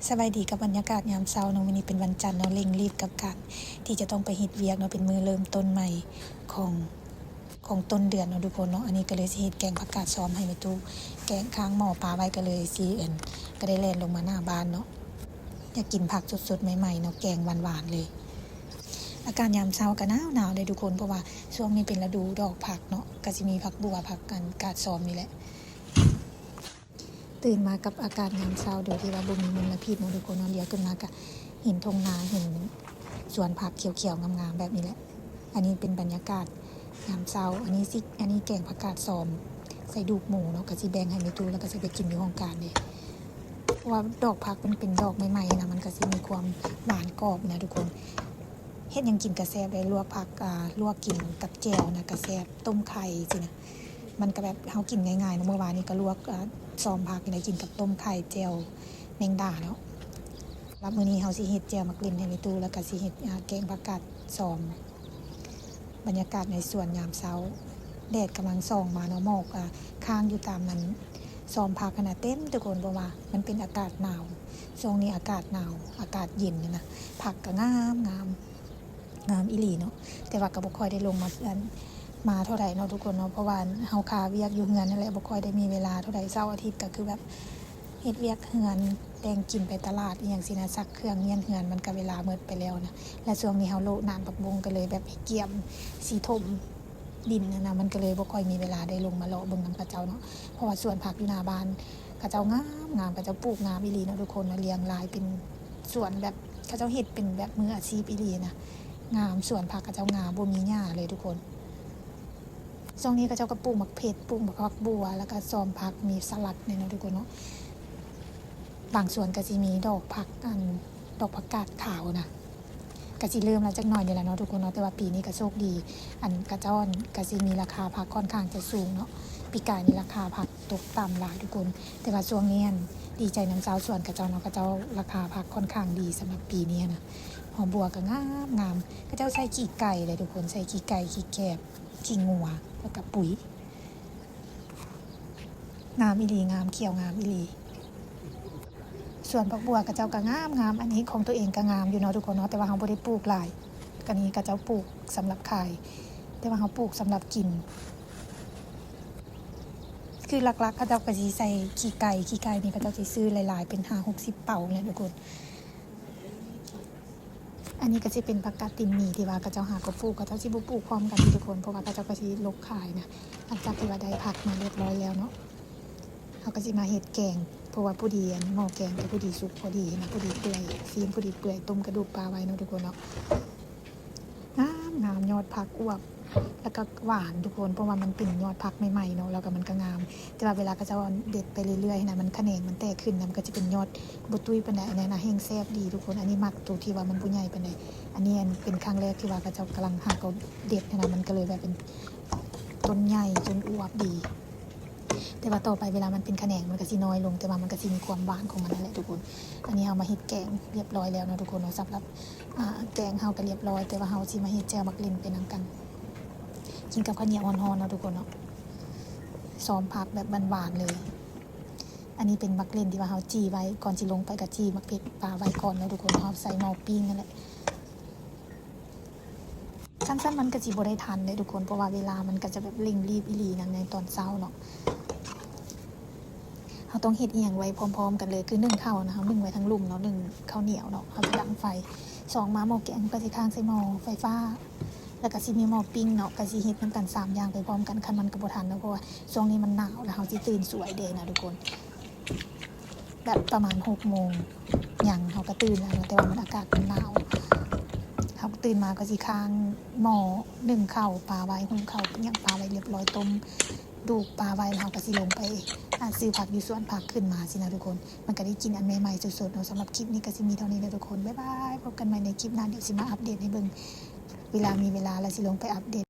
สบายดีกับบรรยากาศยามเช้าเนาะวันนี้เป็นวันจันทร์เนาะเร่งรีบกับการที่จะต้องไปเฮ็ดเวียกเนาะเป็นมือเริ่มต้นใหม่ของของต้นเดือนเนาะทุกคนเนาะอันนี้ก็เลยสิเฮ็ดแกงผักกาดซ้อมให้แม่ตู้แกงค้างหม้อปลาไว้ก็เลยสิก็ได้แล่นลงมาหน้าบ้านเนาะอยากกินผักสดๆใหม่ๆเนาะแกงหวานๆเลยอากาศยามเช้าก็หนาวเลยทุกคนเพราะว่าช่วงนี้เป็นฤดูดอกผักเนาะก็สิมีผักบัวผักกาดซ้อมนี่แหละตื่นมากับอากาศยามเช้าโดยที่ว่าบ่มีมลพิษเนาะทุกคนเนาะเลี้ยวขึ้นมาก็เห็นทุ่งนาเห็นสวนผักเขียวๆงามๆแบบนี้แหละอันนี้เป็นบรรยากาศยามเช้าอันนี้แกงผักกาดซ้อมใส่ดูกหมูเนาะก็สิแบ่งให้แม่ตู้แล้วก็สิไปกินอยู่ห้องการเลยเพราะว่าดอกผักมันเป็นดอกใหม่ๆนะมันก็สิมีความหวานกรอบนะทุกคนเฮ็ดหยังกินกระแซบได้ลวกผักลวกกินกับแจ่วนะกระแซบต้มไข่สินะมันก็แบบเฮากินง่ายๆนะเมื่อวานนี้ก็ลวกซ้อมผักได้กินกับต้มไข่แจ่วแมงดาเนาะรับมื้อนี้เฮาสิเฮ็ดแจ่วมักลิ้นให้แม่ตู้แล้วก็สิเฮ็ดแกงผักกาดซ้อมบรรยากาศในสวนยามเช้าแดดกำลังส่องมาเนาะหมอกค้างอยู่ตามนั้นซ้อมผักขนาดเต็มทุกคนเพราะว่ามันเป็นอากาศหนาวช่วงนี้อากาศหนาวอากาศเย็นนะผักก็งามอีหลีเนาะแต่ว่าก็บ่ค่อยได้ลงมาเท่าไหร่เนาะทุกคนเนาะเพราะว่าเฮาคาเวียกอยู่เฮือนนั่นแหละบ่ค่อยได้มีเวลาเท่าไหร่เสาร์อาทิตย์ก็คือแบบเฮ็ดเวียกเฮือนแต่งกินไปตลาดอีหยังสินะซักเครื่องเฮียนเฮือนมันก็เวลาหมดไปแล้วนะและช่วงนี้เฮาโละน้ำปักบงก็เลยแบบเกี่ยมสีถมดินนะมันก็เลยบ่ค่อยมีเวลาได้ลงมาเลาะเบิ่งนำกระเจ้าเนาะเพราะว่าสวนผักอยู่หน้าบ้านกระเจ้างามกระเจ้าปลูกงามอีหลีเนาะทุกคนนะเรียงรายเป็นสวนแบบกระเจ้าเฮ็ดเป็นแบบมืออาชีพอีหลีนะงามสวนผักกระเจ้างามบ่มีหญ้าเลยทุกคนช่วงนี้กระเจ้าก็ปลูกมะเขือปลูกผักบัวแล้วก็ซ้อมผักมีสลัดเนี่ยเนาะทุกคนเนาะบางส่วนก็สิมีดอกผักดอกผักกาดขาวนะก็สิเริ่มแล้วจักหน่อยนี่แหละเนาะทุกคนเนาะแต่ว่าปีนี้ก็โชคดีกระเจ้าก็สิมีราคาผักค่อนข้างจะสูงเนาะปีกายนี่ราคาผักตกต่ำหลายทุกคนแต่ว่าช่วงนี้ดีใจน้ำเจ้าส่วนกระเจ้าเนาะกระเจ้าราคาผักค่อนข้างดีสำหรับปีนี้นะหอมบัวก็งามกระเจ้าใส่ขี้ไก่เลยทุกคนใส่ขี้ไก่ขี้แกบขี้งัวแล้วก็ปุ๋ยงามอีหลีงามเขียวงามอีหลีส่วนผักบัวกระเจ้าก็งามอันนี้ของตัวเองก็งามอยู่เนาะทุกคนเนาะแต่ว่าเราบ่ได้ปลูกหลายกันนี้กระเจ้าปลูกสำหรับขายแต่ว่าเราปลูกสำหรับกินคือหลักๆกระเจ้าก็สิใส่ขี้ไก่นี่กระเจ้าสิซื้อหลายๆเป็น50-60เป่าเลยทุกคนอันนี้ก็จะเป็นผักกาดตินหมี่ที่ว่ากระเจ้าหาก็ปลูกกระเจ้าสิบ่ปลูกพร้อมกันทุกคนเพราะว่ากระเจ้าก็สิลกขายนะหลังจากที่ว่าได้ผักมาเรียบร้อยแล้วเนาะเขาก็สิมาเฮ็ดแกงเพราะว่าผู้ดีหม้อแกงก็ผู้ดีสุกพอดีนะผู้ดีเปื่อยซีนผู้ดีเปื่อยต้มกระดูกปลาไว้เนาะทุกคนเนาะงามยอดผักอวบแล้วก็หวานทุกคนเพราะว่ามันเป็นยอดผักใหม่ๆเนาะแล้วก็มันก็งามแต่ว่าเวลากระเจ้าเด็ดไปเรื่อยๆนะมันแขนงมันแตกขึ้นนะมันก็จะเป็นยอดบ่ตุ้ยปานใดอันนี้นะแห้งแซ่บดีทุกคนอันนี้มักตัวที่ว่ามันบ่ใหญ่ปานใดอันนี้เป็นครั้งแรกที่ว่ากระเจ้ากำลังหาเขาเด็ดนะมันก็เลยแบบเป็นต้นใหญ่จนอวบดีแต่ว่าต่อไปเวลามันเป็นแขนงมันก็สิน้อยลงแต่ว่ามันก็สิมีความหวานของมันนั่นแหละทุกคนอันนี้เอามาเฮ็ดแกงเรียบร้อยแล้วนะทุกคนเนาะสำหรับแกงเฮาก็เรียบร้อยแต่ว่าเฮาสิมาเฮ็ดแจ่วมักลิ้นไปนำกันกินกับข้าวเหนียวฮ้อนๆเนาะทุกคนเนาะซ้อมผักแบบหวานๆเลยอันนี้เป็นมักเล่นที่ว่าเฮาจี้ไว้ก่อนสิลงไปกับจี้มักเผ็ดปลาไว้ก่อนเนาะทุกคนเฮาใส่หม้อปิ้งนั่นแหละสั้นๆมันก็สิบ่ได้ทันเลยทุกคนเพราะว่าเวลามันก็จะแบบเร่งรีบอีหลีนะในตอนเช้าเนาะเฮาต้องเฮ็ดอีหยังไว้พร้อมๆกันเลยคือนึ่งข้าวนะเฮานึ่งไว้ทั้งลุ่มเนาะนึ่งข้าวเหนียวเนาะเฮาจะดังไฟ2มาหม้อแกงก็สิข้างใส่หม้อไฟฟ้าแล้วก็สิมีหม้อปิ้งเนาะก็สิเฮ็ดนำกัน3อย่างไปพร้อมกันคันมันก็บ่ทันเนาะเพราะว่าช่วงนี้มันหนาวแล้วเฮาสิตื่นสวยเด้นะทุกคนแบบประมาณ6 โมงหยังเฮาก็ตื่นแล้วแต่ว่ามันอากาศมันหนาวเฮาตื่นมาก็สิข้างหม้อนึ่งข้าวปลาไว้หุงข้าวย่างปลาไว้เรียบร้อยต้มดูปลาไว้แล้วเฮาก็สิลงไปซื้อผักอยู่สวนผักขึ้นมาสินะทุกคนมันก็ได้กินอันใหม่ๆสดๆเนาะสำหรับคลิปนี้ก็สิมีเท่านี้นะทุกคนบ๊ายบายพบกันใหม่ในคลิปหน้าเดี๋ยวสิมาอัปเดตให้เบิ่งเวลามีเวลาแล้วสิลงไปอัปเดต